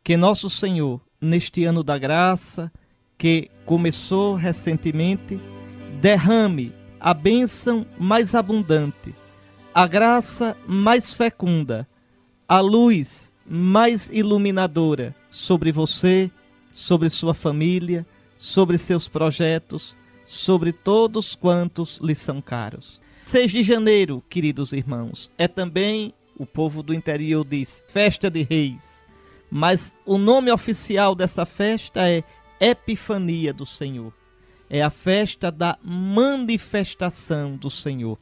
que nosso Senhor, neste ano da graça, que começou recentemente, derrame a bênção mais abundante, a graça mais fecunda, a luz mais iluminadora sobre você, sobre sua família, sobre seus projetos, sobre todos quantos lhe são caros. 6 de janeiro, queridos irmãos, é também, o povo do interior diz, Festa de Reis, mas o nome oficial dessa festa é Epifania do Senhor. É a festa da manifestação do Senhor.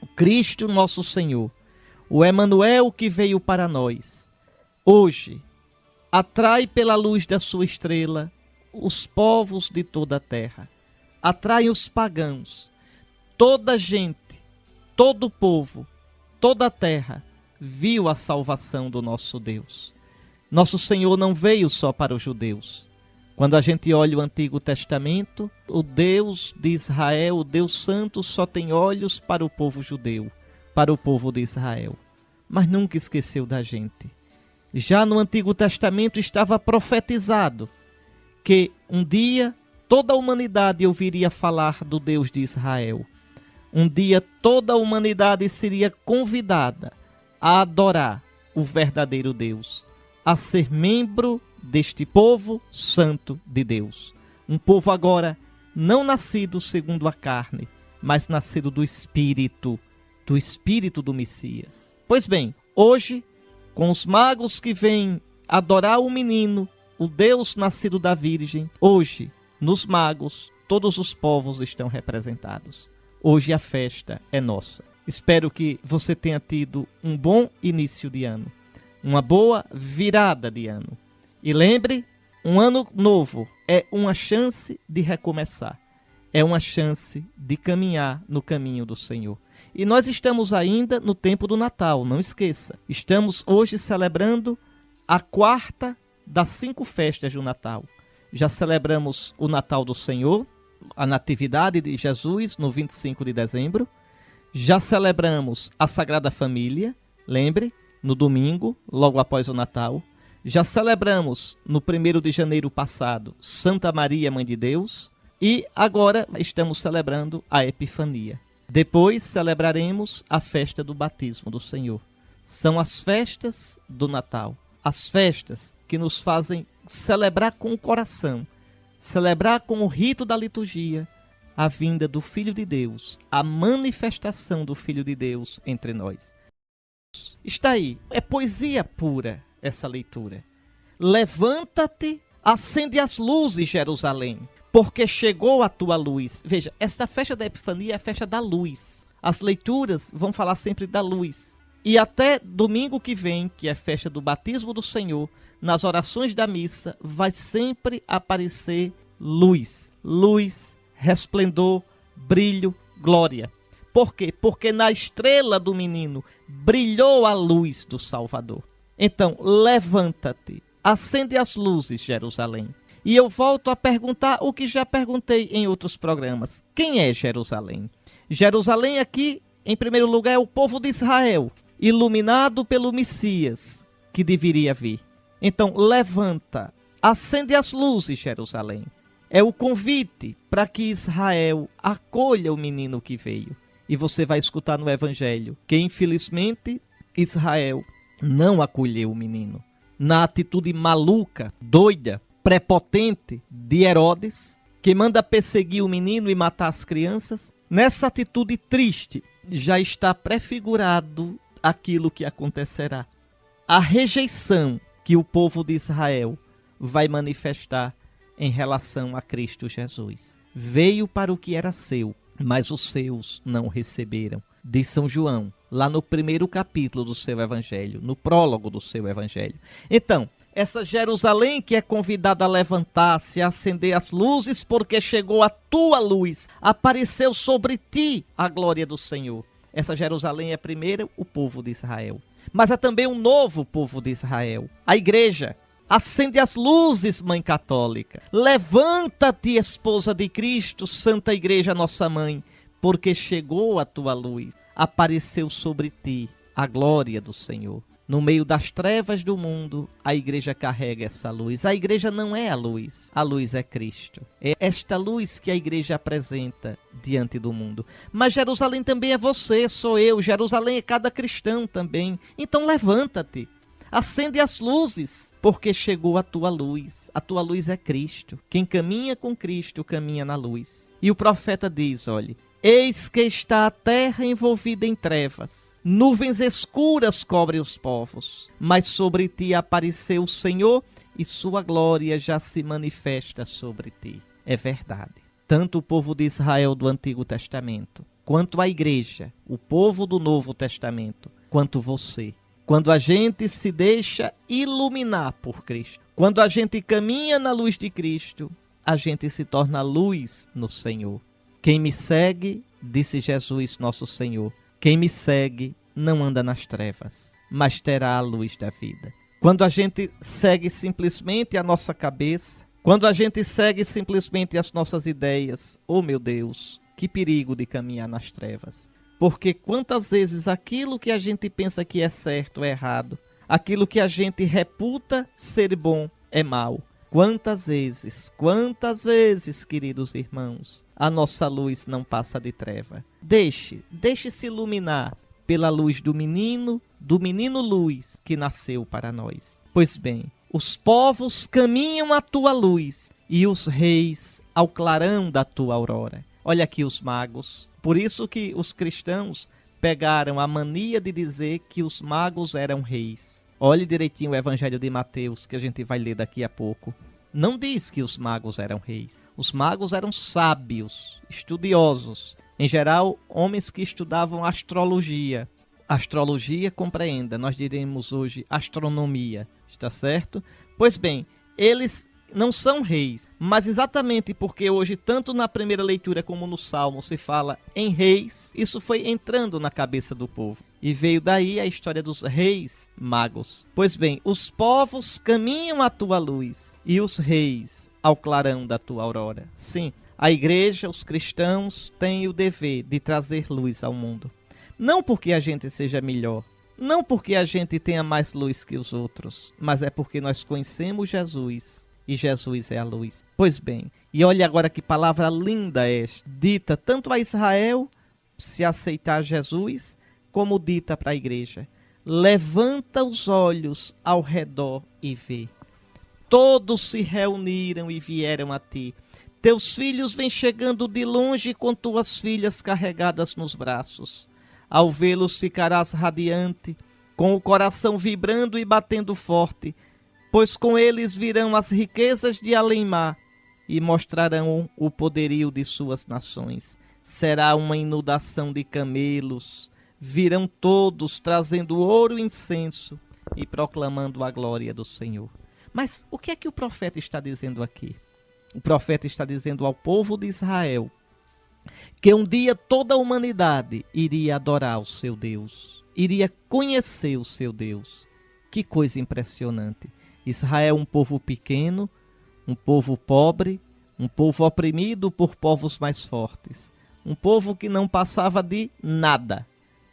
O Cristo nosso Senhor, o Emanuel que veio para nós, hoje atrai pela luz da sua estrela os povos de toda a terra, atrai os pagãos, toda gente, todo povo, toda a terra viu a salvação do nosso Deus. Nosso Senhor não veio só para os judeus. Quando a gente olha o Antigo Testamento, o Deus de Israel, o Deus Santo, só tem olhos para o povo judeu, para o povo de Israel. Mas nunca esqueceu da gente. Já no Antigo Testamento estava profetizado que um dia toda a humanidade ouviria falar do Deus de Israel. Um dia toda a humanidade seria convidada a adorar o verdadeiro Deus, a ser membro deste povo santo de Deus. Um povo agora não nascido segundo a carne, mas nascido do Espírito do Messias. Pois bem, hoje, com os magos que vêm adorar o menino, o Deus nascido da Virgem, hoje, nos magos, todos os povos estão representados. Hoje a festa é nossa. Espero que você tenha tido um bom início de ano, uma boa virada de ano. E lembre, um ano novo é uma chance de recomeçar. É uma chance de caminhar no caminho do Senhor. E nós estamos ainda no tempo do Natal, não esqueça. Estamos hoje celebrando a 4ª das 5 festas do Natal. Já celebramos o Natal do Senhor, a Natividade de Jesus, no 25 de dezembro. Já celebramos a Sagrada Família, lembre, no domingo, logo após o Natal. Já celebramos no 1º de janeiro passado Santa Maria, Mãe de Deus, e agora estamos celebrando a Epifania. Depois celebraremos a festa do batismo do Senhor. São as festas do Natal, as festas que nos fazem celebrar com o coração, celebrar com o rito da liturgia a vinda do Filho de Deus, a manifestação do Filho de Deus entre nós. Está aí, é poesia pura essa leitura. Levanta-te, acende as luzes, Jerusalém, porque chegou a tua luz. Veja, esta festa da Epifania é a festa da luz. As leituras vão falar sempre da luz. E até domingo que vem, que é a festa do batismo do Senhor, nas orações da missa, vai sempre aparecer luz. Luz, resplendor, brilho, glória. Por quê? Porque na estrela do menino brilhou a luz do Salvador. Então, levanta-te, acende as luzes, Jerusalém. E eu volto a perguntar o que já perguntei em outros programas. Quem é Jerusalém? Jerusalém aqui, em primeiro lugar, é o povo de Israel, iluminado pelo Messias, que deveria vir. Então, levanta, acende as luzes, Jerusalém. É o convite para que Israel acolha o menino que veio. E você vai escutar no Evangelho que, infelizmente, Israel não acolheu o menino. Na atitude maluca, doida, prepotente de Herodes, que manda perseguir o menino e matar as crianças, nessa atitude triste já está prefigurado aquilo que acontecerá. A rejeição que o povo de Israel vai manifestar em relação a Cristo Jesus. Veio para o que era seu, mas os seus não receberam. Diz São João, lá no 1º capítulo do seu Evangelho, no prólogo do seu Evangelho. Então, essa Jerusalém que é convidada a levantar-se, a acender as luzes, porque chegou a tua luz, apareceu sobre ti a glória do Senhor. Essa Jerusalém é primeiro o povo de Israel, mas é também um novo povo de Israel, a igreja. Acende as luzes, Mãe Católica. Levanta-te, esposa de Cristo, Santa Igreja, nossa Mãe, porque chegou a tua luz, apareceu sobre ti a glória do Senhor. No meio das trevas do mundo, a igreja carrega essa luz. A igreja não é a luz é Cristo. É esta luz que a igreja apresenta diante do mundo. Mas Jerusalém também é você, sou eu. Jerusalém é cada cristão também. Então levanta-te, acende as luzes, porque chegou a tua luz. A tua luz é Cristo. Quem caminha com Cristo, caminha na luz. E o profeta diz, olhe, eis que está a terra envolvida em trevas. Nuvens escuras cobrem os povos. Mas sobre ti apareceu o Senhor e sua glória já se manifesta sobre ti. É verdade. Tanto o povo de Israel do Antigo Testamento, quanto a igreja, o povo do Novo Testamento, quanto você. Quando a gente se deixa iluminar por Cristo, quando a gente caminha na luz de Cristo, a gente se torna luz no Senhor. Quem me segue, disse Jesus nosso Senhor, quem me segue não anda nas trevas, mas terá a luz da vida. Quando a gente segue simplesmente a nossa cabeça, quando a gente segue simplesmente as nossas ideias, oh meu Deus, que perigo de caminhar nas trevas. Porque quantas vezes aquilo que a gente pensa que é certo é errado, aquilo que a gente reputa ser bom é mal. Quantas vezes, queridos irmãos, a nossa luz não passa de treva. Deixe-se iluminar pela luz do menino luz que nasceu para nós. Pois bem, os povos caminham à tua luz e os reis ao clarão da tua aurora. Olha aqui os magos. Por isso que os cristãos pegaram a mania de dizer que os magos eram reis. Olhe direitinho o Evangelho de Mateus, que a gente vai ler daqui a pouco. Não diz que os magos eram reis. Os magos eram sábios, estudiosos. Em geral, homens que estudavam astrologia. Astrologia, compreenda, nós diremos hoje astronomia, está certo? Pois bem, eles não são reis, mas exatamente porque hoje, tanto na primeira leitura como no Salmo, se fala em reis, isso foi entrando na cabeça do povo. E veio daí a história dos reis magos. Pois bem, os povos caminham à tua luz e os reis ao clarão da tua aurora. Sim, a igreja, os cristãos, têm o dever de trazer luz ao mundo. Não porque a gente seja melhor, não porque a gente tenha mais luz que os outros, mas é porque nós conhecemos Jesus. E Jesus é a luz. Pois bem, e olha agora que palavra linda é esta, dita tanto a Israel, se aceitar Jesus, como dita para a igreja. Levanta os olhos ao redor e vê. Todos se reuniram e vieram a ti. Teus filhos vêm chegando de longe com tuas filhas carregadas nos braços. Ao vê-los ficarás radiante, com o coração vibrando e batendo forte, pois com eles virão as riquezas de além-mar e mostrarão o poderio de suas nações. Será uma inundação de camelos, virão todos trazendo ouro e incenso e proclamando a glória do Senhor. Mas o que é que o profeta está dizendo aqui? O profeta está dizendo ao povo de Israel que um dia toda a humanidade iria adorar o seu Deus, iria conhecer o seu Deus. Que coisa impressionante! Israel é um povo pequeno, um povo pobre, um povo oprimido por povos mais fortes. Um povo que não passava de nada.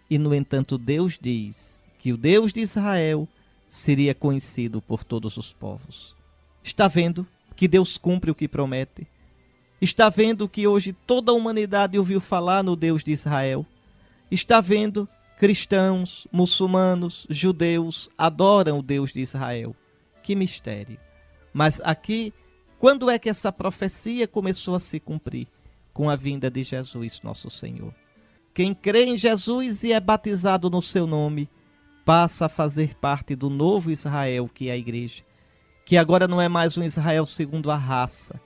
E, no entanto, Deus diz que o Deus de Israel seria conhecido por todos os povos. Está vendo que Deus cumpre o que promete? Está vendo que hoje toda a humanidade ouviu falar no Deus de Israel? Está vendo cristãos, muçulmanos, judeus adoram o Deus de Israel? Que mistério. Mas aqui, quando é que essa profecia começou a se cumprir? Com a vinda de Jesus, nosso Senhor. Quem crê em Jesus e é batizado no seu nome, passa a fazer parte do novo Israel, que é a igreja. Que agora não é mais um Israel segundo a raça,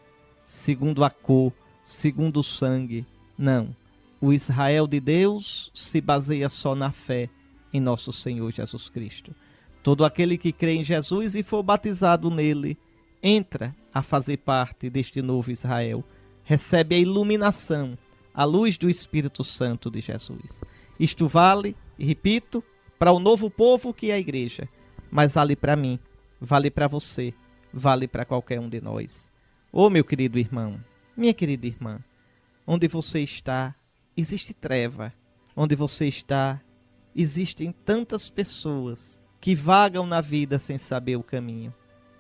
segundo a cor, segundo o sangue. Não. O Israel de Deus se baseia só na fé em nosso Senhor Jesus Cristo. Todo aquele que crê em Jesus e for batizado nele, entra a fazer parte deste novo Israel. Recebe a iluminação, a luz do Espírito Santo de Jesus. Isto vale, e repito, para o novo povo que é a igreja. Mas vale para mim, vale para você, vale para qualquer um de nós. Ô meu querido irmão, minha querida irmã, onde você está, existe treva. Onde você está, existem tantas pessoas que vagam na vida sem saber o caminho.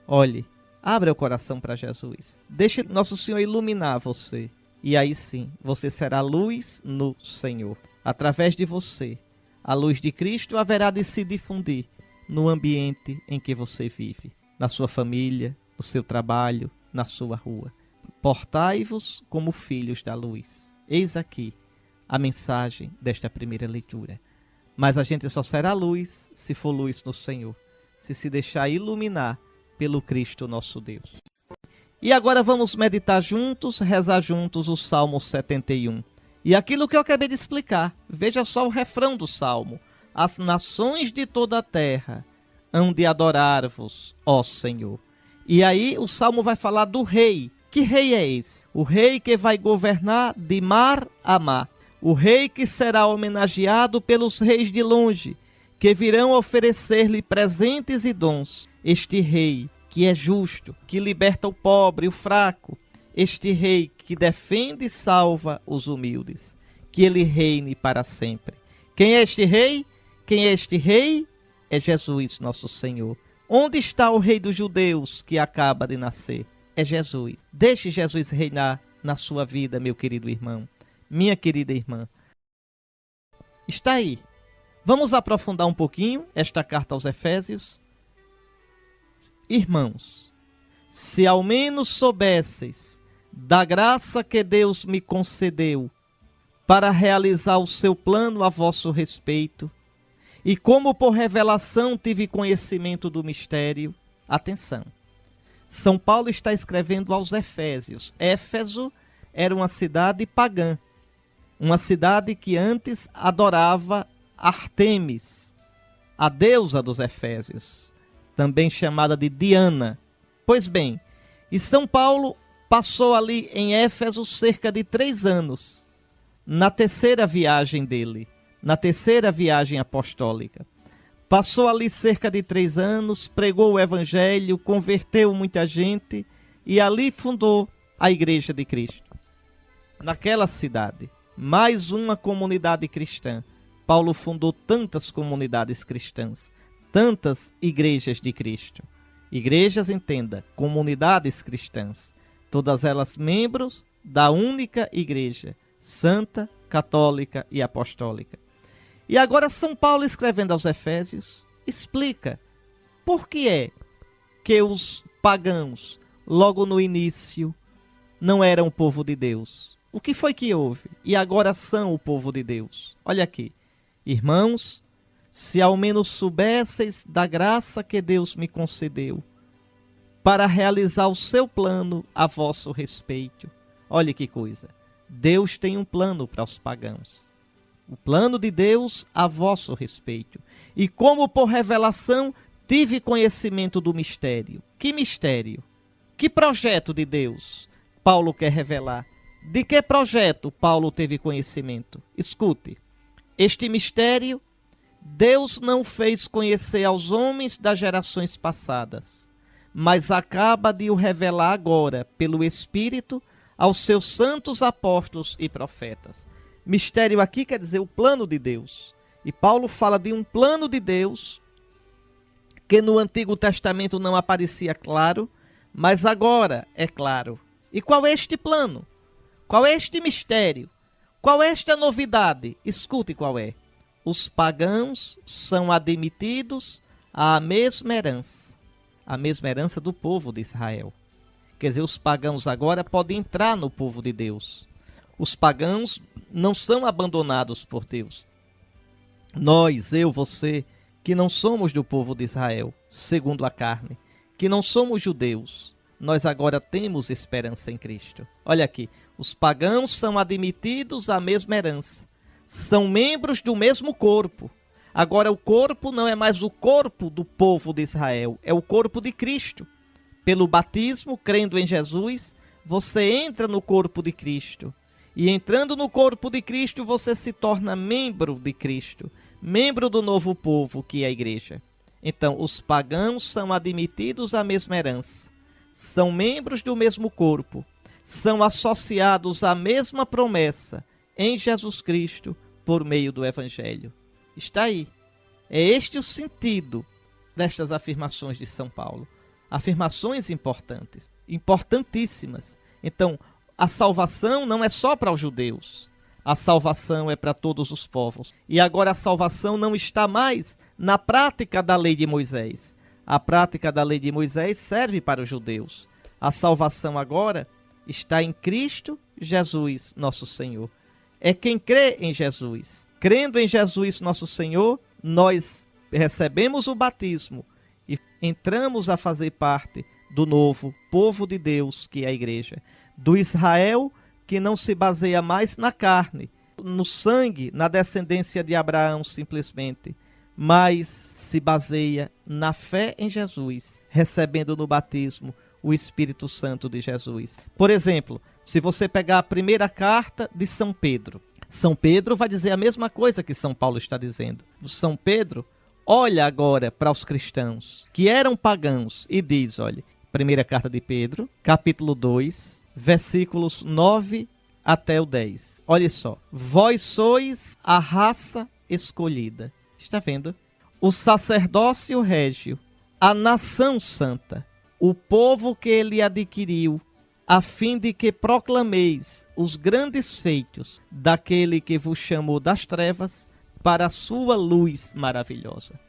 Olhe, abra o coração para Jesus. Deixe Nosso Senhor iluminar você. E aí sim, você será luz no Senhor. Através de você, a luz de Cristo haverá de se difundir no ambiente em que você vive, na sua família, no seu trabalho, na sua rua. Portai-vos como filhos da luz. Eis aqui a mensagem desta primeira leitura. Mas a gente só será luz se for luz no Senhor, se deixar iluminar pelo Cristo nosso Deus. E agora vamos meditar juntos, rezar juntos o Salmo 71. E aquilo que eu acabei de explicar, veja só o refrão do Salmo. As nações de toda a terra hão de adorar-vos, ó Senhor. E aí o Salmo vai falar do rei. Que rei é esse? O rei que vai governar de mar a mar. O rei que será homenageado pelos reis de longe, que virão oferecer-lhe presentes e dons. Este rei que é justo, que liberta o pobre e o fraco. Este rei que defende e salva os humildes. Que ele reine para sempre. Quem é este rei? Quem é este rei? É Jesus, nosso Senhor. Onde está o rei dos judeus que acaba de nascer? É Jesus. Deixe Jesus reinar na sua vida, meu querido irmão. Minha querida irmã. Está aí. Vamos aprofundar um pouquinho esta carta aos Efésios. Irmãos, se ao menos soubesseis da graça que Deus me concedeu para realizar o seu plano a vosso respeito, e como por revelação tive conhecimento do mistério. Atenção, São Paulo está escrevendo aos Efésios. Éfeso era uma cidade pagã, uma cidade que antes adorava Ártemis, a deusa dos Efésios, também chamada de Diana. Pois bem, e São Paulo passou ali em Éfeso cerca de 3 anos, na terceira viagem dele, na terceira viagem apostólica. Passou ali cerca de 3 anos, pregou o evangelho, converteu muita gente e ali fundou a Igreja de Cristo. Naquela cidade, mais uma comunidade cristã. Paulo fundou tantas comunidades cristãs, tantas igrejas de Cristo. Igrejas, entenda, comunidades cristãs, todas elas membros da única igreja, santa, católica e apostólica. E agora São Paulo, escrevendo aos Efésios, explica por que é que os pagãos, logo no início, não eram o povo de Deus. O que foi que houve? E agora são o povo de Deus. Olha aqui. Irmãos, se ao menos soubesseis da graça que Deus me concedeu para realizar o seu plano a vosso respeito. Olha que coisa. Deus tem um plano para os pagãos. O plano de Deus a vosso respeito. E como por revelação tive conhecimento do mistério. Que mistério? Que projeto de Deus Paulo quer revelar? De que projeto Paulo teve conhecimento? Escute. Este mistério Deus não fez conhecer aos homens das gerações passadas, mas acaba de o revelar agora, pelo Espírito, aos seus santos apóstolos e profetas. Mistério aqui quer dizer o plano de Deus. E Paulo fala de um plano de Deus que no Antigo Testamento não aparecia claro, mas agora é claro. E qual é este plano? Qual é este mistério? Qual é esta novidade? Escute qual é. Os pagãos são admitidos à mesma herança do povo de Israel. Quer dizer, os pagãos agora podem entrar no povo de Deus. Os pagãos não são abandonados por Deus. Nós, eu, você, que não somos do povo de Israel, segundo a carne, que não somos judeus, nós agora temos esperança em Cristo. Olha aqui, os pagãos são admitidos à mesma herança. São membros do mesmo corpo. Agora o corpo não é mais o corpo do povo de Israel, é o corpo de Cristo. Pelo batismo, crendo em Jesus, você entra no corpo de Cristo. E entrando no corpo de Cristo, você se torna membro de Cristo, membro do novo povo que é a igreja. Então, os pagãos são admitidos à mesma herança, são membros do mesmo corpo, são associados à mesma promessa em Jesus Cristo por meio do Evangelho. Está aí. É este o sentido destas afirmações de São Paulo. Afirmações importantes, importantíssimas. Então, a salvação não é só para os judeus. A salvação é para todos os povos. E agora a salvação não está mais na prática da lei de Moisés. A prática da lei de Moisés serve para os judeus. A salvação agora está em Cristo Jesus, nosso Senhor. É quem crê em Jesus. Crendo em Jesus, nosso Senhor, nós recebemos o batismo e entramos a fazer parte do novo povo de Deus, que é a igreja. Do Israel que não se baseia mais na carne, no sangue, na descendência de Abraão simplesmente, mas se baseia na fé em Jesus, recebendo no batismo o Espírito Santo de Jesus. Por exemplo, se você pegar a primeira carta de São Pedro, São Pedro vai dizer a mesma coisa que São Paulo está dizendo. São Pedro olha agora para os cristãos que eram pagãos e diz, olha, primeira carta de Pedro, capítulo 2, versículos 9 até o 10. Olha só. Vós sois a raça escolhida. Está vendo? O sacerdócio régio, a nação santa, o povo que ele adquiriu, a fim de que proclameis os grandes feitos daquele que vos chamou das trevas para a sua luz maravilhosa.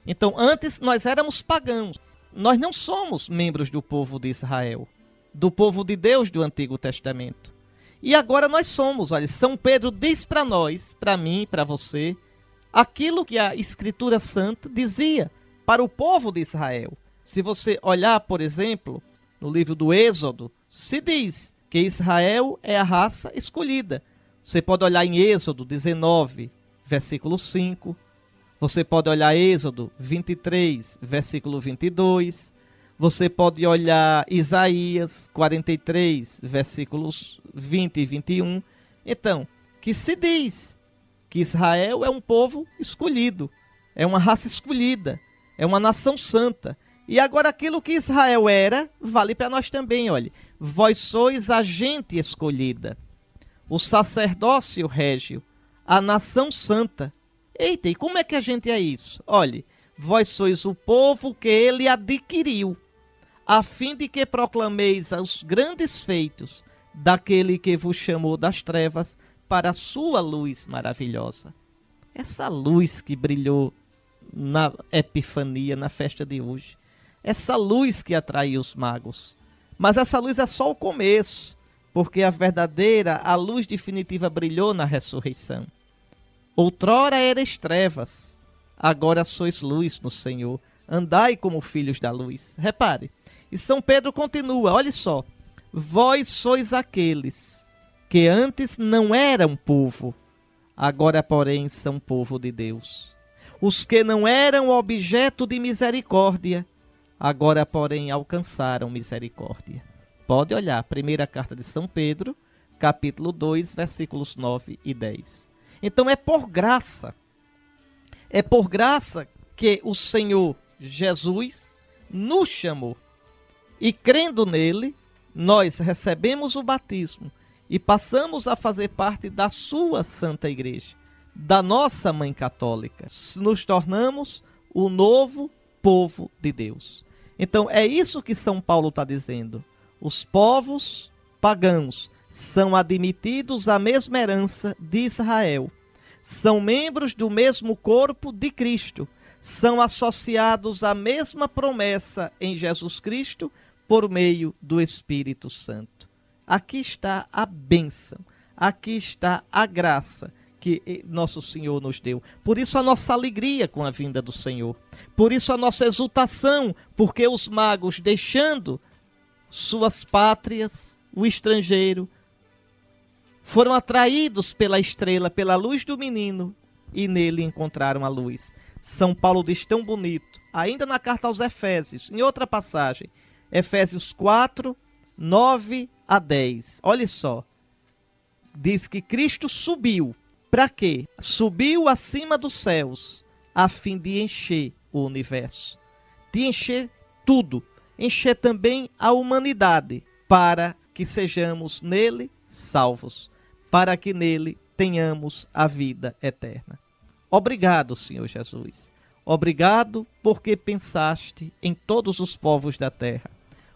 Então, antes nós éramos pagãos. Nós não somos membros do povo de Israel, do povo de Deus do Antigo Testamento. E agora nós somos. Olha, São Pedro diz para nós, para mim, para você, aquilo que a Escritura Santa dizia para o povo de Israel. Se você olhar, por exemplo, no livro do Êxodo, se diz que Israel é a raça escolhida. Você pode olhar em Êxodo 19, versículo 5. Você pode olhar Êxodo 23, versículo 22. Você pode olhar Isaías 43, versículos 20 e 21. Então, que se diz que Israel é um povo escolhido, é uma raça escolhida, é uma nação santa. E agora aquilo que Israel era, vale para nós também, olha. Vós sois a gente escolhida, o sacerdócio régio, a nação santa. Eita, e como é que a gente é isso? Olhe, vós sois o povo que ele adquiriu, a fim de que proclameis os grandes feitos daquele que vos chamou das trevas para a sua luz maravilhosa. Essa luz que brilhou na Epifania, na festa de hoje. Essa luz que atraiu os magos. Mas essa luz é só o começo, porque a verdadeira, a luz definitiva brilhou na ressurreição. Outrora erais trevas, agora sois luz no Senhor. Andai como filhos da luz. Repare. E São Pedro continua, olha só. Vós sois aqueles que antes não eram povo, agora, porém, são povo de Deus. Os que não eram objeto de misericórdia, agora, porém, alcançaram misericórdia. Pode olhar, primeira carta de São Pedro, capítulo 2, versículos 9 e 10. Então é por graça que o Senhor Jesus nos chamou. E crendo nele, nós recebemos o batismo e passamos a fazer parte da sua Santa Igreja, da nossa Mãe Católica. Nos tornamos o novo povo de Deus. Então é isso que São Paulo está dizendo. Os povos pagãos são admitidos à mesma herança de Israel. São membros do mesmo corpo de Cristo. São associados à mesma promessa em Jesus Cristo por meio do Espírito Santo. Aqui está a bênção. Aqui está a graça que nosso Senhor nos deu. Por isso a nossa alegria com a vinda do Senhor. Por isso a nossa exultação, porque os magos, deixando suas pátrias, o estrangeiro, foram atraídos pela estrela, pela luz do menino, e nele encontraram a luz. São Paulo diz tão bonito, ainda na carta aos Efésios, em outra passagem, Efésios 4, 9 a 10. Olha só, diz que Cristo subiu. Para quê? Subiu acima dos céus, a fim de encher o universo, de encher tudo, encher também a humanidade, para que sejamos nele salvos, para que nele tenhamos a vida eterna. Obrigado, Senhor Jesus. Obrigado porque pensaste em todos os povos da terra.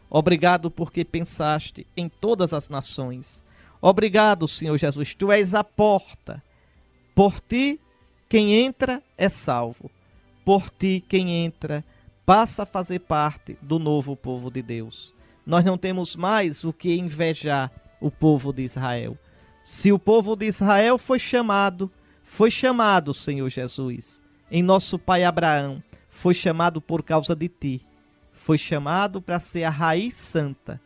Obrigado porque pensaste em todas as nações. Obrigado, Senhor Jesus, tu és a porta. Por ti, quem entra é salvo. Por ti, quem entra, passa a fazer parte do novo povo de Deus. Nós não temos mais o que invejar o povo de Israel. Se o povo de Israel foi chamado, Senhor Jesus, em nosso pai Abraão, foi chamado por causa de ti. Foi chamado para ser a raiz santa,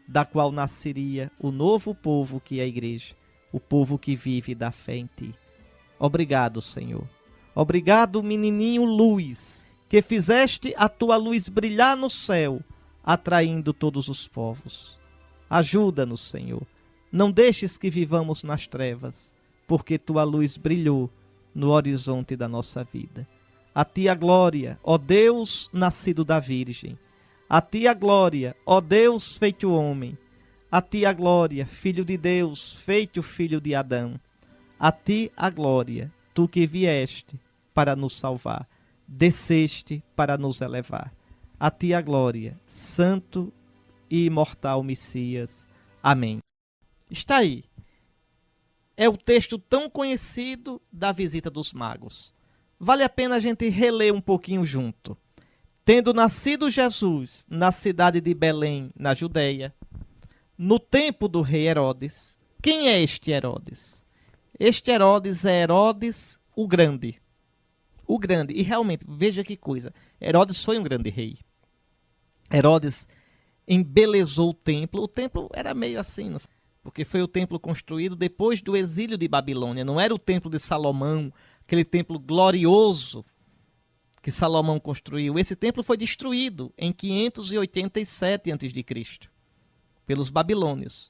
da qual nasceria o novo povo que é a igreja, o povo que vive da fé em ti. Obrigado, Senhor. Obrigado, menininho luz, que fizeste a tua luz brilhar no céu, atraindo todos os povos. Ajuda-nos, Senhor. Não deixes que vivamos nas trevas, porque tua luz brilhou no horizonte da nossa vida. A ti a glória, ó Deus nascido da Virgem. A ti a glória, ó Deus feito homem. A ti a glória, Filho de Deus, feito filho de Adão. A ti a glória, tu que vieste para nos salvar, desceste para nos elevar. A ti a glória, santo e imortal Messias. Amém. Está aí. É o texto tão conhecido da visita dos magos. Vale a pena a gente reler um pouquinho junto. Tendo nascido Jesus na cidade de Belém, na Judéia, no tempo do rei Herodes. Quem é este Herodes? Este Herodes é Herodes o Grande. O Grande. E realmente, veja que coisa. Herodes foi um grande rei. Herodes embelezou o templo. O templo era meio assim, porque foi o templo construído depois do exílio de Babilônia. Não era o templo de Salomão, aquele templo glorioso que Salomão construiu. Esse templo foi destruído em 587 a.C. pelos babilônios.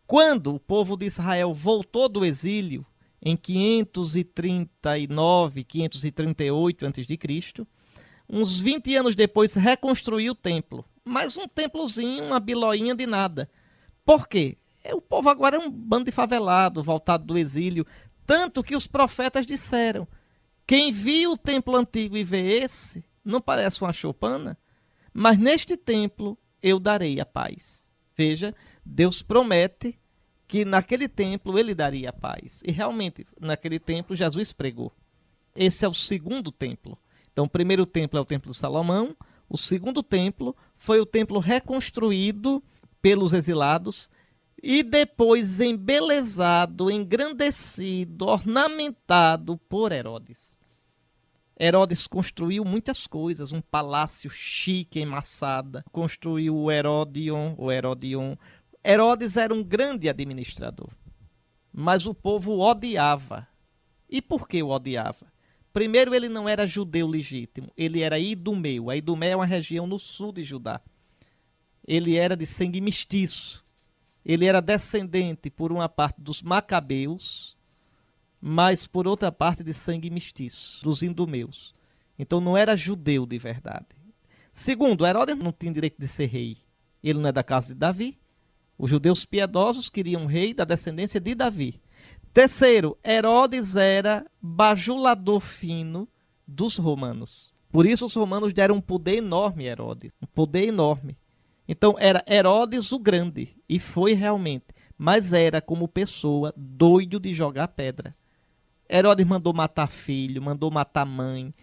Quando o povo de Israel voltou do exílio, em 539, 538 a.C., uns 20 anos depois reconstruiu o templo. Mas um templozinho, uma biloinha de nada. Por quê? O povo agora é um bando de favelado, voltado do exílio. Tanto que os profetas disseram: quem viu o templo antigo e vê esse, não parece uma choupana? Mas neste templo eu darei a paz. Veja, Deus promete que naquele templo ele daria a paz. E realmente, naquele templo Jesus pregou. Esse é o segundo templo. Então, o primeiro templo é o templo de Salomão. O segundo templo foi o templo reconstruído pelos exilados e depois embelezado, engrandecido, ornamentado por Herodes. Herodes construiu muitas coisas, um palácio chique em Massada, construiu o Herodion. Herodes era um grande administrador, mas o povo o odiava. E por que o odiava? Primeiro, ele não era judeu legítimo, ele era idumeu. A Idumeia é uma região no sul de Judá. Ele era de sangue mestiço. Ele era descendente, por uma parte, dos macabeus, mas por outra parte de sangue mestiço, dos idumeus. Então não era judeu de verdade. Segundo, Herodes não tinha direito de ser rei. Ele não é da casa de Davi. Os judeus piedosos queriam um rei da descendência de Davi. Terceiro, Herodes era bajulador fino dos romanos. Por isso os romanos deram um poder enorme a Herodes. Um poder enorme. Então era Herodes o Grande. E foi realmente. Mas era, como pessoa, doido de jogar pedra. Herodes mandou matar filho, mandou matar mãe,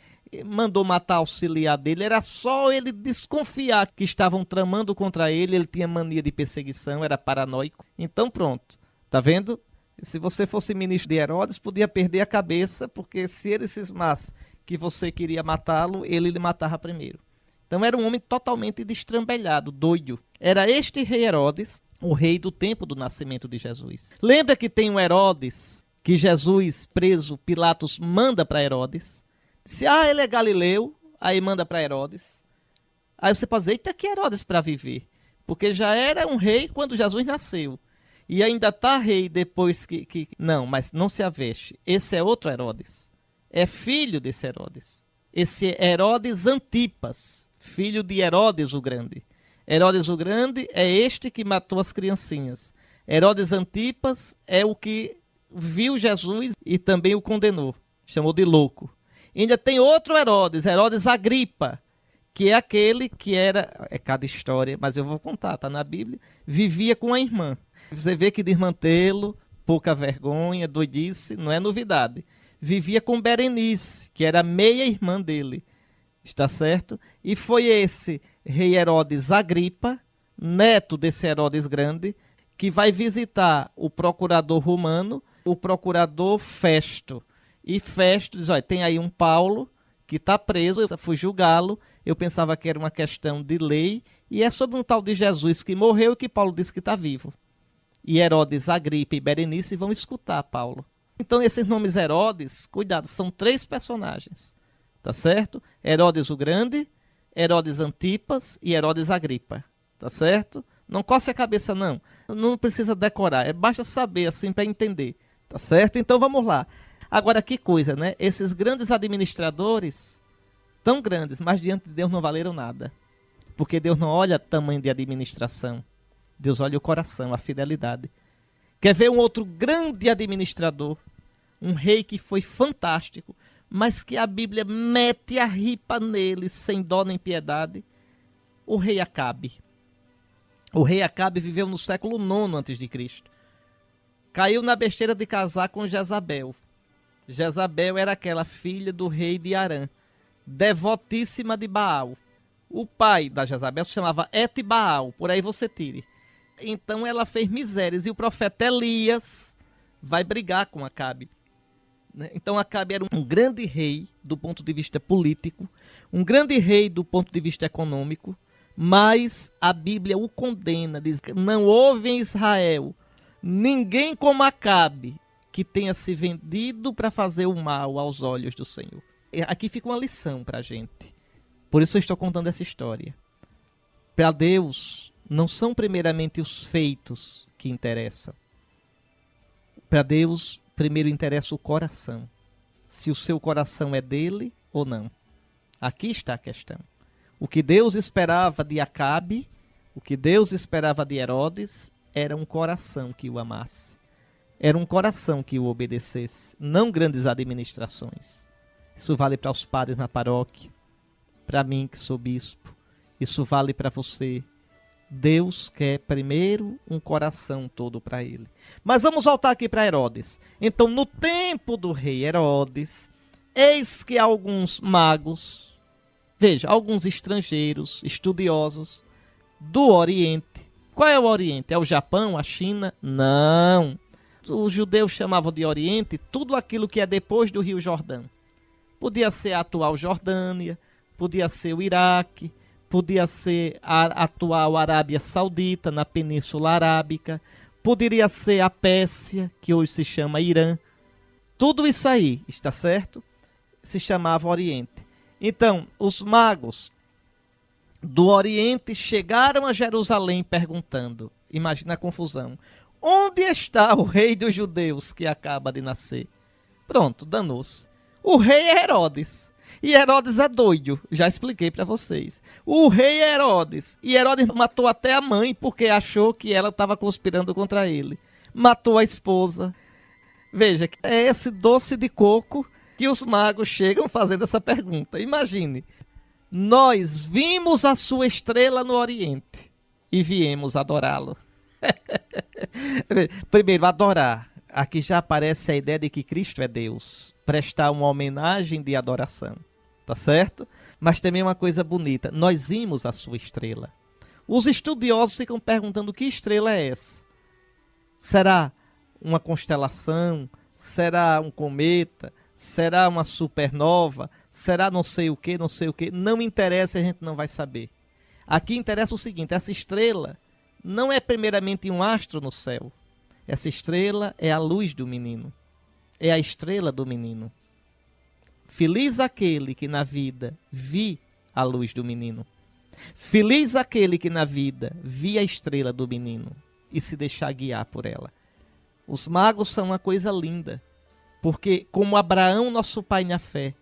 mandou matar auxiliar dele. Era só ele desconfiar que estavam tramando contra ele. Ele tinha mania de perseguição, era paranoico. Então pronto, tá vendo? Se você fosse ministro de Herodes, podia perder a cabeça, porque se ele cismasse que você queria matá-lo, ele lhe matava primeiro. Então era um homem totalmente destrambelhado, doido. Era este rei Herodes, o rei do tempo do nascimento de Jesus. Lembra que tem um Herodes que Jesus, preso, Pilatos manda para Herodes? Se ele é Galileu, aí manda para Herodes. Aí você pode dizer, eita, que Herodes para viver. Porque já era um rei quando Jesus nasceu. E ainda está rei depois que... Não, mas não se aveste. Esse é outro Herodes. É filho desse Herodes. Esse é Herodes Antipas, filho de Herodes o Grande. Herodes o Grande é este que matou as criancinhas. Herodes Antipas é o que viu Jesus e também o condenou. Chamou de louco. Ainda tem outro Herodes, Herodes Agripa, que é aquele que era, é cada história, mas eu vou contar, tá na Bíblia, vivia com a irmã. Você vê que desmantelo, pouca vergonha, doidice, não é novidade. Vivia com Berenice, que era meia-irmã dele, está certo? E foi esse rei Herodes Agripa, neto desse Herodes Grande, que vai visitar o procurador romano, o procurador Festo. E Festo diz, olha, tem aí um Paulo que está preso, eu fui julgá-lo, eu pensava que era uma questão de lei, e é sobre um tal de Jesus que morreu e que Paulo disse que está vivo. E Herodes, Agripa e Berenice vão escutar Paulo. Então esses nomes Herodes, cuidado, são 3 personagens, tá certo? Herodes o Grande, Herodes Antipas e Herodes Agripa, tá certo? Não coce a cabeça não, não precisa decorar, basta saber assim para entender, tá certo? Então vamos lá. Agora que coisa, né? Esses grandes administradores, tão grandes, mas diante de Deus não valeram nada. Porque Deus não olha tamanho de administração, Deus olha o coração, a fidelidade. Quer ver um outro grande administrador? Um rei que foi fantástico, mas que a Bíblia mete a ripa nele sem dó nem piedade? O rei Acabe. O rei Acabe viveu no século IX a.C. Caiu na besteira de casar com Jezabel. Jezabel era aquela filha do rei de Arã, devotíssima de Baal. O pai da Jezabel se chamava Etibaal, por aí você tire. Então ela fez misérias e o profeta Elias vai brigar com Acabe. Então Acabe era um grande rei do ponto de vista político, um grande rei do ponto de vista econômico, mas a Bíblia o condena, diz que não houve em Israel ninguém como Acabe que tenha se vendido para fazer o mal aos olhos do Senhor. Aqui fica uma lição para a gente. Por isso eu estou contando essa história. Para Deus, não são primeiramente os feitos que interessam. Para Deus, primeiro interessa o coração. Se o seu coração é dele ou não. Aqui está a questão. O que Deus esperava de Acabe, o que Deus esperava de Herodes, era um coração que o amasse. Era um coração que o obedecesse, não grandes administrações. Isso vale para os padres na paróquia, para mim que sou bispo. Isso vale para você. Deus quer primeiro um coração todo para ele. Mas vamos voltar aqui para Herodes. Então, no tempo do rei Herodes, eis que alguns magos, veja, alguns estrangeiros, estudiosos do Oriente. Qual é o Oriente? É o Japão, a China? Não. Os judeus chamavam de Oriente tudo aquilo que é depois do Rio Jordão. Podia ser a atual Jordânia, podia ser o Iraque, podia ser a atual Arábia Saudita, na Península Arábica, poderia ser a Pérsia, que hoje se chama Irã. Tudo isso aí, está certo? Se chamava Oriente. Então, os magos do Oriente chegaram a Jerusalém perguntando, imagina a confusão, onde está o rei dos judeus que acaba de nascer? Pronto, danou-se. O rei é Herodes. E Herodes é doido, já expliquei para vocês. O rei é Herodes. E Herodes matou até a mãe porque achou que ela estava conspirando contra ele. Matou a esposa. Veja, é esse doce de coco que os magos chegam fazendo essa pergunta. Imagine, nós vimos a sua estrela no Oriente e viemos adorá-lo. Primeiro, adorar. Aqui já aparece a ideia de que Cristo é Deus. Prestar uma homenagem de adoração. Tá certo? Mas também uma coisa bonita. Nós vimos a sua estrela. Os estudiosos ficam perguntando que estrela é essa? Será uma constelação? Será um cometa? Será uma supernova? Será não sei o que, não sei o que? Não interessa, a gente não vai saber. Aqui interessa o seguinte, essa estrela não é primeiramente um astro no céu. Essa estrela é a luz do menino. É a estrela do menino. Feliz aquele que na vida vi a luz do menino. Feliz aquele que na vida vi a estrela do menino e se deixar guiar por ela. Os magos são uma coisa linda, porque como Abraão, nosso pai na fé,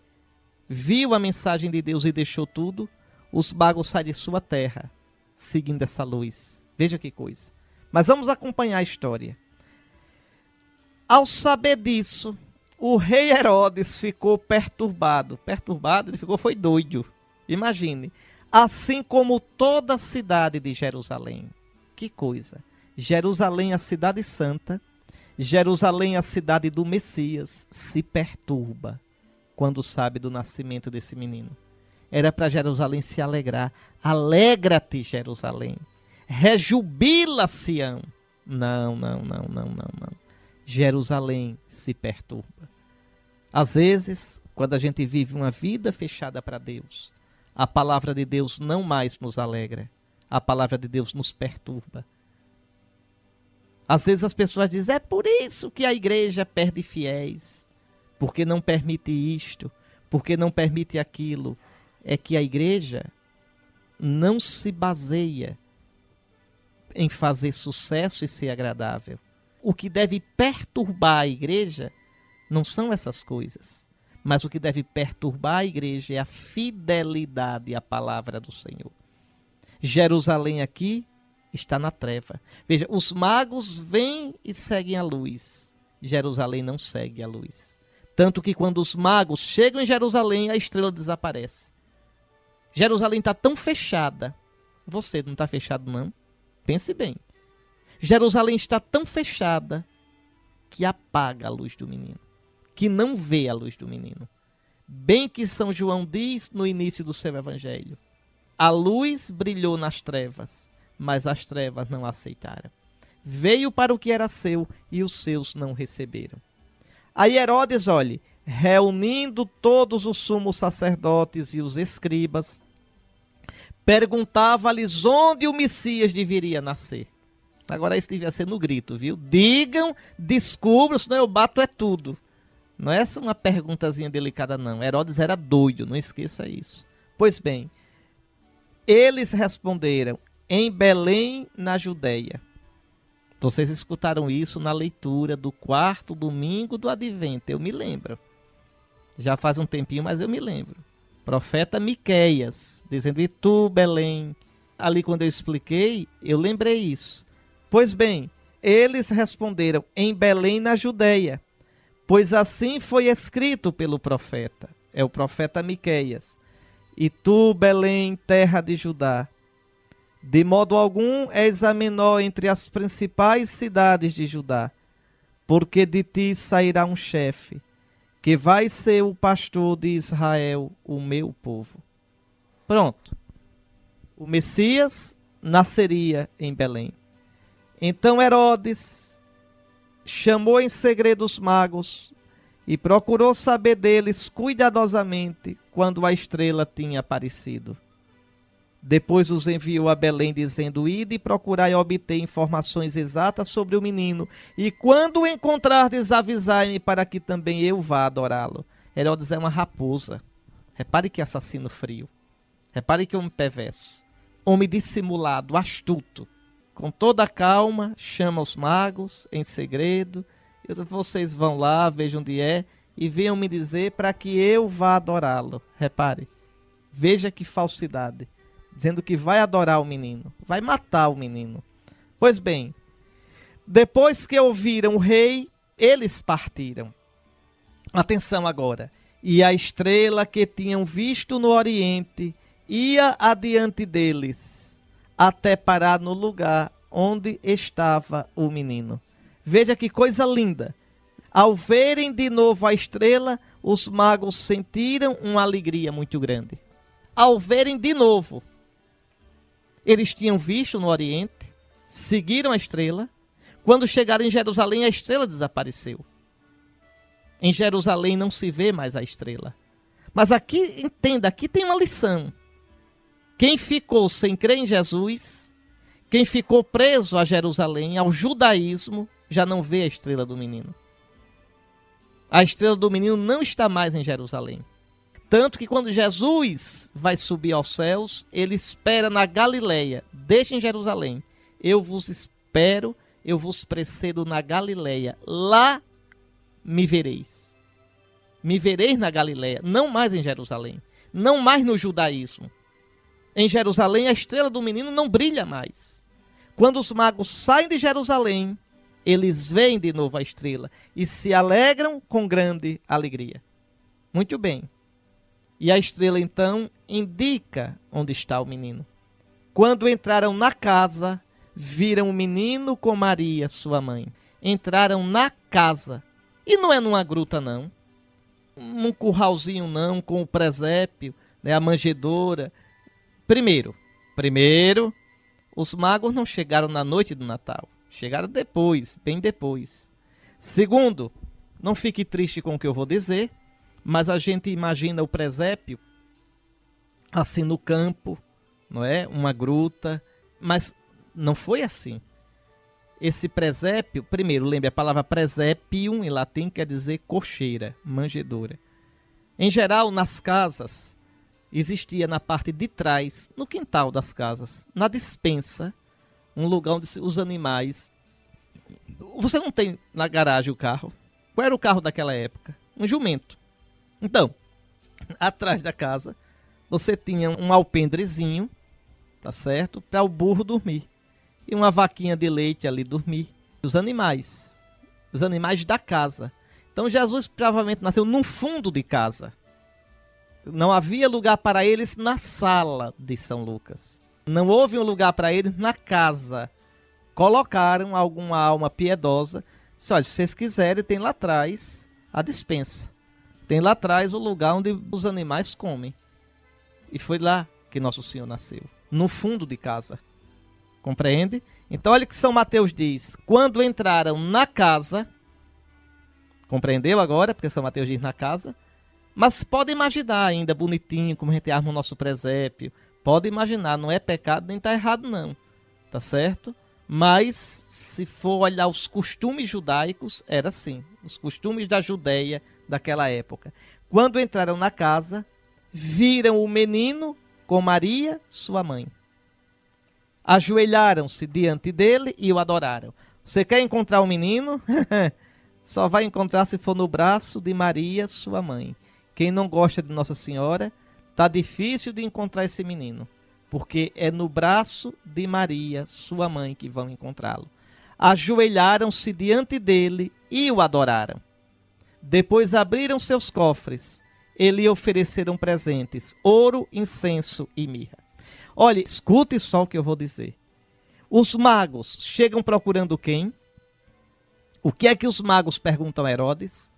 viu a mensagem de Deus e deixou tudo, os magos saem de sua terra, seguindo essa luz. Veja que coisa. Mas vamos acompanhar a história. Ao saber disso, o rei Herodes ficou perturbado. Perturbado, ele ficou, foi doido. Imagine. Assim como toda a cidade de Jerusalém. Que coisa. Jerusalém, a cidade santa. Jerusalém, a cidade do Messias, se perturba quando sabe do nascimento desse menino. Era para Jerusalém se alegrar. Alegra-te, Jerusalém. Rejubila, Sião. Não. Jerusalém se perturba. Às vezes, quando a gente vive uma vida fechada para Deus, a palavra de Deus não mais nos alegra. A palavra de Deus nos perturba. Às vezes as pessoas dizem, é por isso que a igreja perde fiéis. Porque não permite isto, porque não permite aquilo. É que a igreja não se baseia em fazer sucesso e ser agradável. O que deve perturbar a igreja não são essas coisas. Mas o que deve perturbar a igreja é a fidelidade à palavra do Senhor. Jerusalém aqui está na treva. Veja, os magos vêm e seguem a luz. Jerusalém não segue a luz. Tanto que quando os magos chegam em Jerusalém, a estrela desaparece. Jerusalém está tão fechada. Você não está fechado, não? Pense bem. Jerusalém está tão fechada que apaga a luz do menino. Que não vê a luz do menino. Bem que São João diz no início do seu evangelho. A luz brilhou nas trevas, mas as trevas não aceitaram. Veio para o que era seu e os seus não receberam. Aí Herodes, olhe, reunindo todos os sumos sacerdotes e os escribas, perguntava-lhes onde o Messias deveria nascer. Agora isso devia ser no grito, viu? Digam, descubram, senão eu bato é tudo. Não é essa uma perguntazinha delicada, não. Herodes era doido, não esqueça isso. Pois bem, eles responderam, em Belém, na Judeia. Vocês escutaram isso na leitura do 4º domingo do Advento, eu me lembro. Já faz um tempinho, mas eu me lembro. Profeta Miqueias, dizendo, e tu, Belém? Ali quando eu expliquei, eu lembrei isso. Pois bem, eles responderam, em Belém, na Judeia, pois assim foi escrito pelo profeta. É o profeta Miqueias. E tu, Belém, terra de Judá, de modo algum és a menor entre as principais cidades de Judá, porque de ti sairá um chefe, que vai ser o pastor de Israel, o meu povo. Pronto. O Messias nasceria em Belém. Então Herodes chamou em segredo os magos e procurou saber deles cuidadosamente quando a estrela tinha aparecido. Depois os enviou a Belém, dizendo, ide e procurai obter informações exatas sobre o menino, e quando o encontrardes, avisai-me para que também eu vá adorá-lo. Herodes é uma raposa. Repare que assassino frio. Repare que homem perverso. Homem dissimulado, astuto. Com toda a calma, chama os magos em segredo. Vocês vão lá, vejam onde é, e venham me dizer para que eu vá adorá-lo. Repare. Veja que falsidade. Dizendo que vai adorar o menino, vai matar o menino. Pois bem, depois que ouviram o rei, eles partiram. Atenção agora. E a estrela que tinham visto no oriente ia adiante deles, até parar no lugar onde estava o menino. Veja que coisa linda. Ao verem de novo a estrela, os magos sentiram uma alegria muito grande. Ao verem de novo, eles tinham visto no Oriente, seguiram a estrela. Quando chegaram em Jerusalém, a estrela desapareceu. Em Jerusalém não se vê mais a estrela. Mas aqui, entenda, aqui tem uma lição. Quem ficou sem crer em Jesus, quem ficou preso a Jerusalém, ao judaísmo, já não vê a estrela do menino. A estrela do menino não está mais em Jerusalém. Tanto que quando Jesus vai subir aos céus, ele espera na Galileia, deixa em Jerusalém. Eu vos espero, eu vos precedo na Galileia, lá me vereis. Me vereis na Galileia, não mais em Jerusalém, não mais no judaísmo. Em Jerusalém a estrela do menino não brilha mais. Quando os magos saem de Jerusalém, Eles veem de novo a estrela e se alegram com grande alegria. Muito bem. E a estrela, então, indica onde está o menino. Quando entraram na casa, viram o menino com Maria, sua mãe. Entraram na casa. E não é numa gruta, não. Num curralzinho, não, com o presépio, né, a manjedoura. Primeiro, os magos não chegaram na noite do Natal. Chegaram depois, bem depois. Segundo, não fique triste com o que eu vou dizer, mas a gente imagina o presépio assim no campo, não é? Uma gruta, mas não foi assim. Esse presépio, primeiro, lembre a palavra presépium em latim quer dizer cocheira, manjedoura. Em geral, nas casas, existia na parte de trás, no quintal das casas, na despensa, um lugar onde os animais... Você não tem na garagem o carro? Qual era o carro daquela época? Um jumento. Então, atrás da casa, você tinha um alpendrezinho, tá certo? Para o burro dormir. E uma vaquinha de leite ali dormir. Os animais da casa. Então Jesus provavelmente nasceu num fundo de casa. Não havia lugar para eles na sala de São Lucas. Não houve um lugar para eles na casa. Colocaram alguma alma piedosa. Olha, se vocês quiserem, tem lá atrás a despensa. Tem lá atrás o lugar onde os animais comem. E foi lá que Nosso Senhor nasceu. No fundo de casa. Compreende? Então olha o que São Mateus diz. Quando entraram na casa... Compreendeu agora? Porque São Mateus diz na casa. Mas pode imaginar ainda bonitinho, como a gente arma o nosso presépio. Pode imaginar, não é pecado nem está errado não. Tá certo? Mas se for olhar os costumes judaicos, era assim. Os costumes da Judeia daquela época. Quando entraram na casa, viram o menino com Maria, sua mãe. Ajoelharam-se diante dele e o adoraram. Você quer encontrar o menino? Só vai encontrar se for no braço de Maria, sua mãe. Quem não gosta de Nossa Senhora, tá difícil de encontrar esse menino. Porque é no braço de Maria, sua mãe, que vão encontrá-lo. Ajoelharam-se diante dele e o adoraram. Depois abriram seus cofres e lhe ofereceram presentes, ouro, incenso e mirra. Olha, escute só o que eu vou dizer. Os magos chegam procurando quem? O que é que os magos perguntam a Herodes?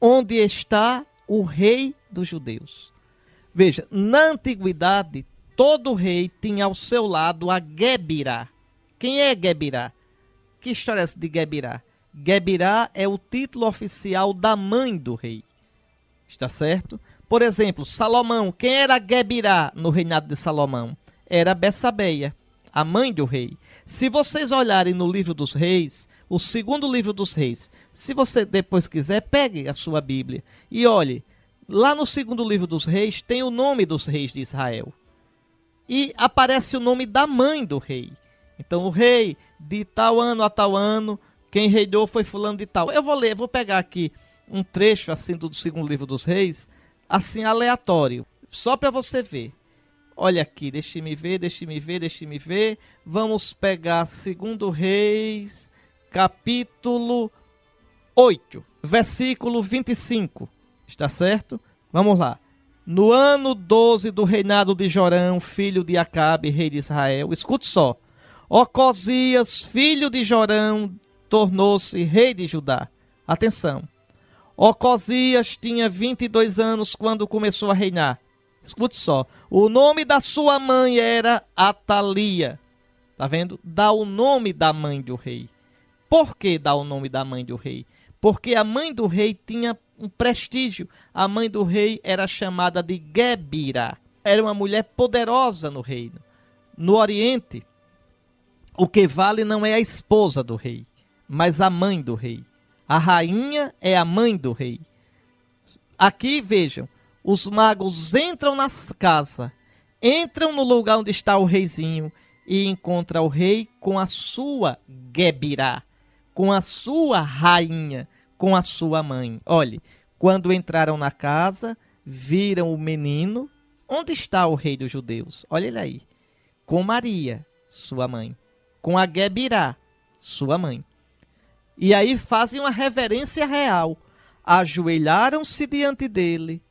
Onde está o rei dos judeus? Veja, na antiguidade, todo rei tinha ao seu lado a Guebirá. Quem é Guebirá? Que história é essa de Guebirá? Guebirá é o título oficial da mãe do rei. Está certo? Por exemplo, Salomão. Quem era Guebirá no reinado de Salomão? Era Betsabeia, a mãe do rei. Se vocês olharem no livro dos reis, o segundo livro dos reis, se você depois quiser, pegue a sua Bíblia e olhe. Lá no segundo livro dos reis tem o nome dos reis de Israel. E aparece o nome da mãe do rei. Então o rei de tal ano a tal ano, quem reinou foi fulano de tal. Eu vou ler, vou pegar aqui um trecho assim do segundo livro dos reis, assim aleatório, só para você ver. Olha aqui, deixe-me ver. Vamos pegar segundo Reis, capítulo 8, versículo 25. Está certo? Vamos lá. No ano 12 do reinado de Jorão, filho de Acabe, rei de Israel, escute só. Ocosias, filho de Jorão, tornou-se rei de Judá. Atenção. Ocosias tinha 22 anos quando começou a reinar. Escute só. O nome da sua mãe era Atalia. Tá vendo? Dá o nome da mãe do rei. Por que dá o nome da mãe do rei? Porque a mãe do rei tinha um prestígio. A mãe do rei era chamada de Guebirá. Era uma mulher poderosa no reino. No Oriente, o que vale não é a esposa do rei, mas a mãe do rei. A rainha é a mãe do rei. Aqui, vejam, os magos entram na casa, entram no lugar onde está o reizinho e encontram o rei com a sua Guebirá, com a sua rainha, com a sua mãe. Olhe, quando entraram na casa, viram o menino. Onde está o rei dos judeus? Olha ele aí. Com Maria, sua mãe. Com a Guebirá, sua mãe. E aí fazem uma reverência real. Ajoelharam-se diante dele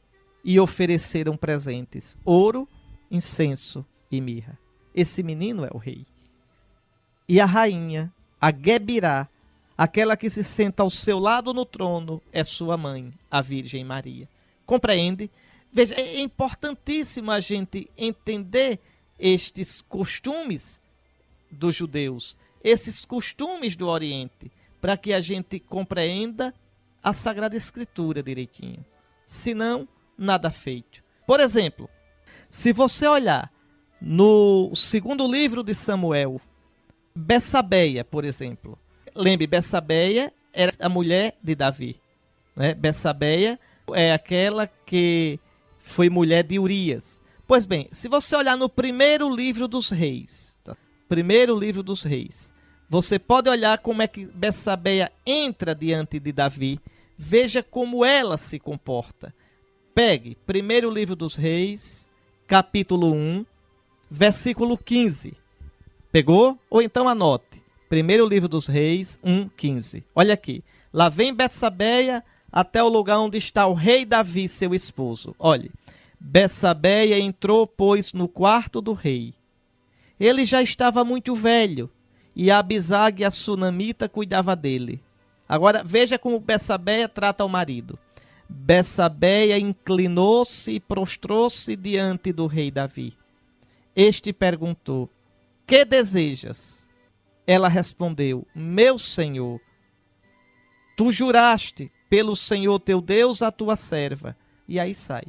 e ofereceram presentes: ouro, incenso e mirra. Esse menino é o rei. E a rainha, a Gebirá, aquela que se senta ao seu lado no trono, é sua mãe, a Virgem Maria. Compreende? Veja, é importantíssimo a gente entender estes costumes dos judeus, esses costumes do Oriente, para que a gente compreenda a Sagrada Escritura direitinho. Senão, nada feito. Por exemplo, se você olhar no segundo livro de Samuel, Betsabeia, por exemplo. Lembre, Betsabeia era a mulher de Davi. Né? Betsabeia é aquela que foi mulher de Urias. Pois bem, se você olhar no primeiro livro dos reis, tá? Primeiro livro dos reis, você pode olhar como é que Betsabeia entra diante de Davi. Veja como ela se comporta. Pegue primeiro livro dos reis, capítulo 1, versículo 15. Pegou? Ou então anote. Primeiro livro dos reis, 1:15. Olha aqui. Lá vem Betsabeia até o lugar onde está o rei Davi, seu esposo. Olhe. Betsabeia entrou, pois, no quarto do rei. Ele já estava muito velho, e Abisag, a sunamita, cuidava dele. Agora, veja como Betsabeia trata o marido. Betsabeia inclinou-se e prostrou-se diante do rei Davi. Este perguntou: que desejas? Ela respondeu: meu senhor, tu juraste pelo Senhor teu Deus a tua serva. E aí sai.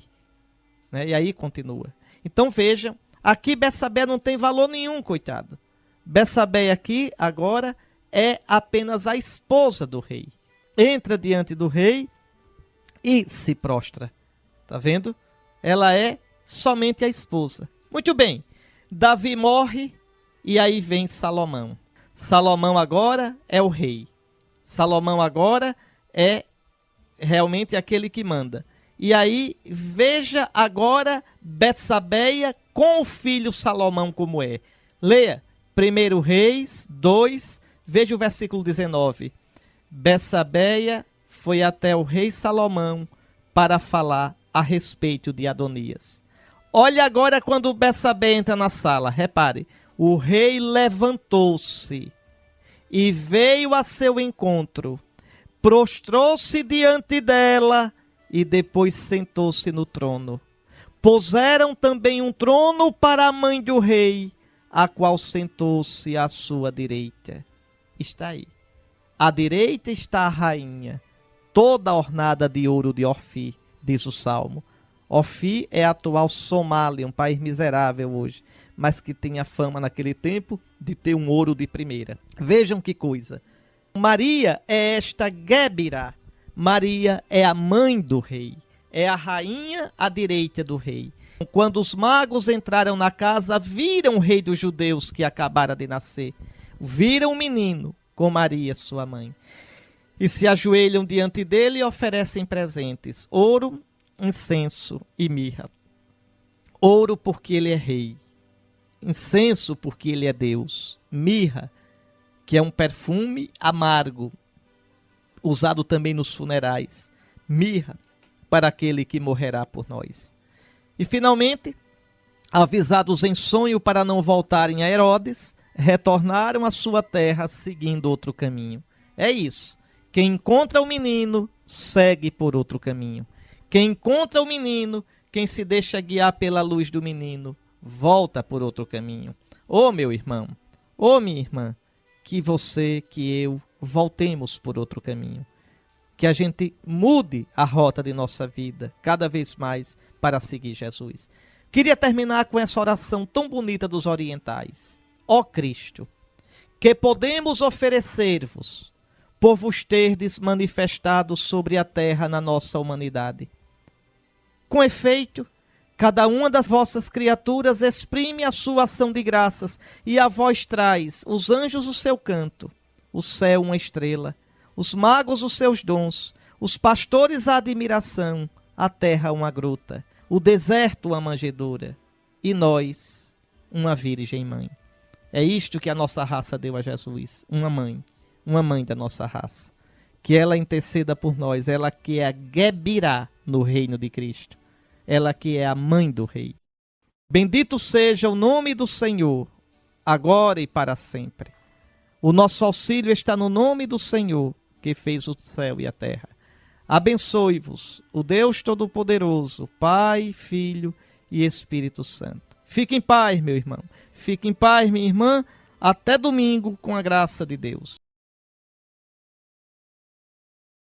Né? E aí continua. Então vejam, aqui Betsabeia não tem valor nenhum, coitado. Betsabeia aqui, agora, é apenas a esposa do rei. Entra diante do rei e se prostra. Tá vendo? Ela é somente a esposa. Muito bem. Davi morre e aí vem Salomão. Salomão agora é o rei. Salomão agora é realmente aquele que manda. E aí, veja agora Betsabeia com o filho Salomão como é. Leia 1 Reis 2, veja o versículo 19. Betsabeia foi até o rei Salomão para falar a respeito de Adonias. Olha agora quando Betsabeia entra na sala, repare. O rei levantou-se e veio a seu encontro, prostrou-se diante dela e depois sentou-se no trono. Puseram também um trono para a mãe do rei, a qual sentou-se à sua direita. Está aí. À direita está a rainha, toda ornada de ouro de Ofir, diz o Salmo. Ofir é a atual Somália, um país miserável hoje, mas que tinha fama naquele tempo de ter um ouro de primeira. Vejam que coisa. Maria é esta Gebirá. Maria é a mãe do rei. É a rainha à direita do rei. Quando os magos entraram na casa, viram o rei dos judeus que acabara de nascer. Viram o menino com Maria, sua mãe. E se ajoelham diante dele e oferecem presentes: ouro, incenso e mirra. Ouro porque ele é rei. Incenso porque ele é Deus. Mirra, que é um perfume amargo, usado também nos funerais. Mirra para aquele que morrerá por nós. E finalmente, avisados em sonho para não voltarem a Herodes, retornaram à sua terra seguindo outro caminho. É isso. Quem encontra o menino, segue por outro caminho. Quem encontra o menino, quem se deixa guiar pela luz do menino, volta por outro caminho. Ô meu irmão, ô minha irmã, que você, que eu, voltemos por outro caminho. Que a gente mude a rota de nossa vida cada vez mais para seguir Jesus. Queria terminar com essa oração tão bonita dos orientais. Ó Cristo, que podemos oferecer-vos por vos terdes manifestado sobre a terra na nossa humanidade. Com efeito, cada uma das vossas criaturas exprime a sua ação de graças, e a vós traz os anjos o seu canto, o céu uma estrela, os magos os seus dons, os pastores a admiração, a terra uma gruta, o deserto uma manjedoura, e nós uma virgem mãe. É isto que a nossa raça deu a Jesus, uma mãe, uma mãe da nossa raça. Que ela interceda por nós, ela que é a Gebirá no reino de Cristo. Ela que é a mãe do rei. Bendito seja o nome do Senhor, agora e para sempre. O nosso auxílio está no nome do Senhor, que fez o céu e a terra. Abençoe-vos o Deus Todo-Poderoso, Pai, Filho e Espírito Santo. Fique em paz, meu irmão. Fique em paz, minha irmã. Até domingo, com a graça de Deus.